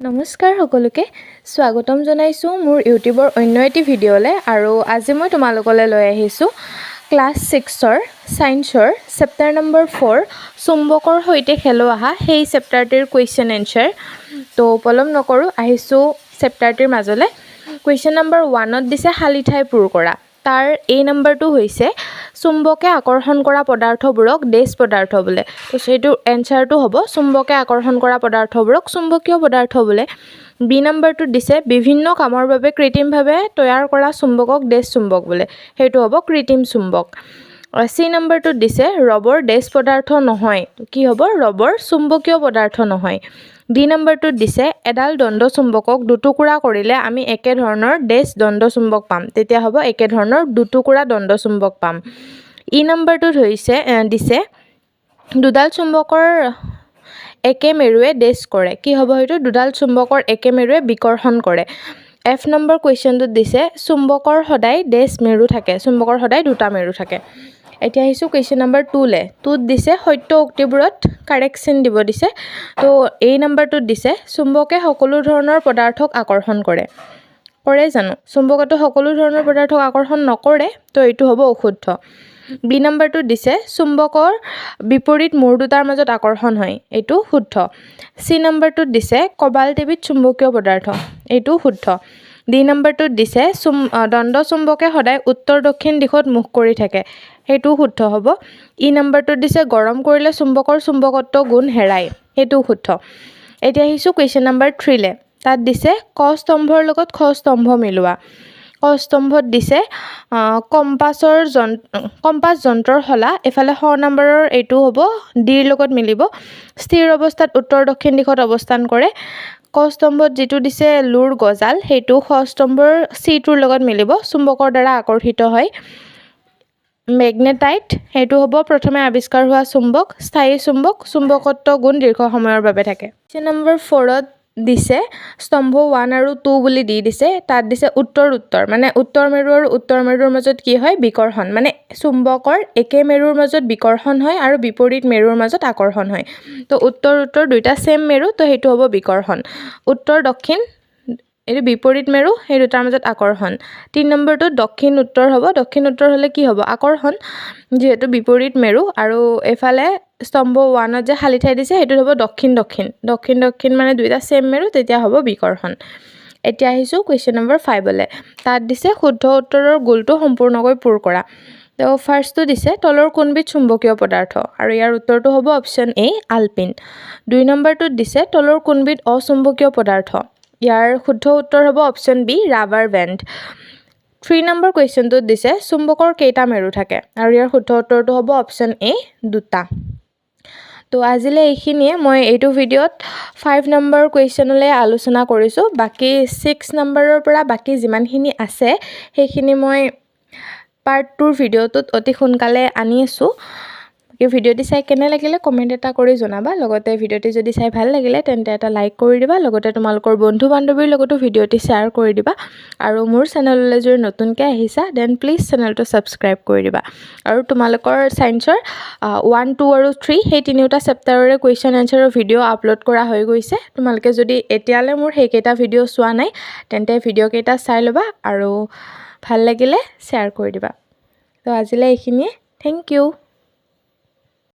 নমস্কাৰ সকলোকে স্বাগতম জনাইছোঁ মোৰ ইউটিউবৰ অন্য এটি ভিডিঅ'লৈ আৰু আজি মই তোমালোকলৈ লৈ আহিছোঁ ক্লাছ 6ৰ সায়েন্সৰ চেপ্টাৰ নম্বৰ 4 চুম্বকৰ সৈতে খেলোৱা সেই চেপ্টাৰটিৰ কুৱেশ্যন এনসাৰ তো পলম নকৰোঁ আহিছোঁ চেপ্টাৰটিৰ মাজলৈ কুৱেশ্যন নম্বৰ 1ত দিছে খালী ঠাই পূৰ কৰা তাৰ এই নম্বৰটো হৈছে চুম্বকে আকৰ্ষণ কৰা পদাৰ্থবোৰক ডেছ পদাৰ্থ বোলে তো সেইটো এনসাৰটো হ'ব চুম্বকে আকৰ্ষণ কৰা পদাৰ্থবোৰক চুম্বকীয় পদাৰ্থ বোলে বি নম্বৰটো দিছে বিভিন্ন কামৰ বাবে কৃত্ৰিমভাৱে তৈয়াৰ কৰা চুম্বকক ডেছ চুম্বক বোলে সেইটো হ'ব কৃত্ৰিম চুম্বক সি নম্বৰটো দিছে ৰবৰ ডেছ পদাৰ্থ নহয় কি হ'ব ৰবৰ চুম্বকীয় পদাৰ্থ নহয় ডি নম্বৰটো দিছে এডাল দণ্ড চুম্বকক দুটুকুৰা কৰিলে আমি একে ধৰণৰ ডেছ দণ্ড চুম্বক পাম তেতিয়া হ'ব একে ধৰণৰ দুটুকুৰা দণ্ড চুম্বক পাম ই নম্বৰটো দিছে দুডাল চুম্বকৰ একে মেৰুৱে ডেছ কৰে কি হ'ব হয়তো দুডাল চুম্বকৰ একে মেৰুৱে বিকৰ্ষণ কৰে এফ নম্বৰ কুৱেশ্যনটোত দিছে চুম্বকৰ সদায় ডেছ মেৰু থাকে চুম্বকৰ সদায় দুটা মেৰু থাকে এতিয়া আহিছোঁ কুৱেশ্যন নম্বৰ 2লে 2ত দিছে সত্য উক্তিবোৰত কাৰেক্টশ্যন দিব দিছে তো এই নম্বৰটোত দিছে চুম্বকে সকলো ধৰণৰ পদাৰ্থক আকৰ্ষণ কৰে জানো চুম্বকটো সকলো ধৰণৰ পদাৰ্থক আকৰ্ষণ নকৰে তো এইটো হ'ব অশুদ্ধ বি নম্বৰটো দিছে চুম্বকৰ বিপৰীত মূৰ দুটাৰ মাজত আকৰ্ষণ হয় এইটো শুদ্ধ সি নম্বৰটোত দিছে কবাল্ট এবিধ চুম্বকীয় পদাৰ্থ এইটো শুদ্ধ ডি নম্বৰটোত দিছে দণ্ড চুম্বকে সদায় উত্তৰ দক্ষিণ দিশত মুখ কৰি থাকে সেইটো শুদ্ধ হ'ব ই নম্বৰটোত দিছে গৰম কৰিলে চুম্বকৰ চুম্বকত্ব গুণ হেৰায় সেইটো শুদ্ধ এতিয়া আহিছোঁ কুৱেশ্যন নম্বৰ 3লে তাত দিছে ক স্তম্ভৰ লগত খ স্তম্ভ মিলোৱা ক স্তম্ভত দিছে কম্পাছ যন্ত্ৰৰ হলা এফালে খ নম্বৰৰ এইটো হ'ব ডিৰ লগত মিলিব স্থিৰ অৱস্থাত উত্তৰ দক্ষিণ দিশত অৱস্থান কৰে ক স্তম্ভত যিটো দিছে লুৰ গজাল সেইটো খ স্তম্ভৰ চিটোৰ লগত মিলিব চুম্বকৰ দ্বাৰা আকৰ্ষিত হয় মেগনেটাইট সেইটো হ'ব প্ৰথমে আৱিষ্কাৰ হোৱা চুম্বক স্থায়ী চুম্বকত্ব গুণ দীৰ্ঘ সময়ৰ বাবে থাকে কুৱেশ্যন নম্বৰ 4ত দিছে স্তম্ভ 1 আৰু 2 বুলি দিছে তাত দিছে উত্তৰ মানে উত্তৰ মেৰু আৰু উত্তৰ মেৰুৰ মাজত কি হয় বিকৰ্ষণ মানে চুম্বকৰ একে মেৰুৰ মাজত বিকৰ্ষণ হয় আৰু বিপৰীত মেৰুৰ মাজত আকৰ্ষণ হয় তো উত্তৰ দুইটা সেম মেৰু তো সেইটো হ'ব বিকৰ্ষণ উত্তৰ দক্ষিণ এইটো বিপৰীত মেৰু সেই দুটাৰ মাজত আকৰ্ষণ 3 নম্বৰটো দক্ষিণ উত্তৰ হ'ব দক্ষিণ উত্তৰ হ'লে কি হ'ব আকৰ্ষণ যেহেতু বিপৰীত মেৰু আৰু এফালে স্তম্ভ 1ত যে খালী ঠাই দিছে সেইটো হ'ব দক্ষিণ মানে দুইটা সেম মেৰু তেতিয়া হ'ব বিকৰ্ষণ এতিয়া আহিছোঁ কুৱেশ্যন নম্বৰ 5লে তাত দিছে শুদ্ধ উত্তৰৰ গোলটো সম্পূৰ্ণকৈ পূৰ কৰা তো ফাৰ্ষ্টটো দিছে তলৰ কোনবিধ চুম্বকীয় পদাৰ্থ আৰু ইয়াৰ উত্তৰটো হ'ব অপশ্যন এ আলপিন 2 নম্বৰটোত দিছে তলৰ কোনবিধ অচুম্বকীয় পদাৰ্থ ইয়াৰ শুদ্ধ উত্তৰ হ'ব option B rubber band 3 number কুৱেশ্যনটোত দিছে চুম্বকৰ কেইটা মেৰু থাকে আৰু ইয়াৰ শুদ্ধ উত্তৰটো হ'ব অপশ্যন এ দুটা তো আজিলৈ এইখিনিয়ে মই এইটো ভিডিঅ'ত 5 নম্বৰ কুৱেশ্যনলৈ আলোচনা কৰিছোঁ বাকী 6 নম্বৰৰ পৰা বাকী যিমানখিনি আছে সেইখিনি মই পাৰ্ট 2ৰ ভিডিঅ'টোত অতি সোনকালে আনি আছোঁ এই ভিডিঅ'টি চাই কেনে লাগিলে কমেণ্ট এটা কৰি জনাবা লগতে ভিডিঅ'টি যদি চাই ভাল লাগিলে তেন্তে এটা লাইক কৰি দিবা লগতে তোমালোকৰ বন্ধু বান্ধৱীৰ লগতো ভিডিঅ'টি শ্বেয়াৰ কৰি দিবা আৰু মোৰ চেনেললৈ যদি নতুনকৈ আহিছা দেন প্লিজ চেনেলটো ছাবস্ক্ৰাইব কৰি দিবা আৰু তোমালোকৰ সায়েন্সৰ 1 2 আৰু 3 সেই তিনিওটা চেপ্টাৰৰে কুৱেশ্যন এনসাৰৰ ভিডিঅ' আপলোড কৰা হৈ গৈছে তোমালোকে যদি এতিয়ালৈ মোৰ সেইকেইটা ভিডিঅ' চোৱা নাই তেন্তে ভিডিঅ'কেইটা চাই ল'বা আৰু ভাল লাগিলে শ্বেয়াৰ কৰি দিবা তো আজিলৈ এইখিনিয়ে থেংক ইউ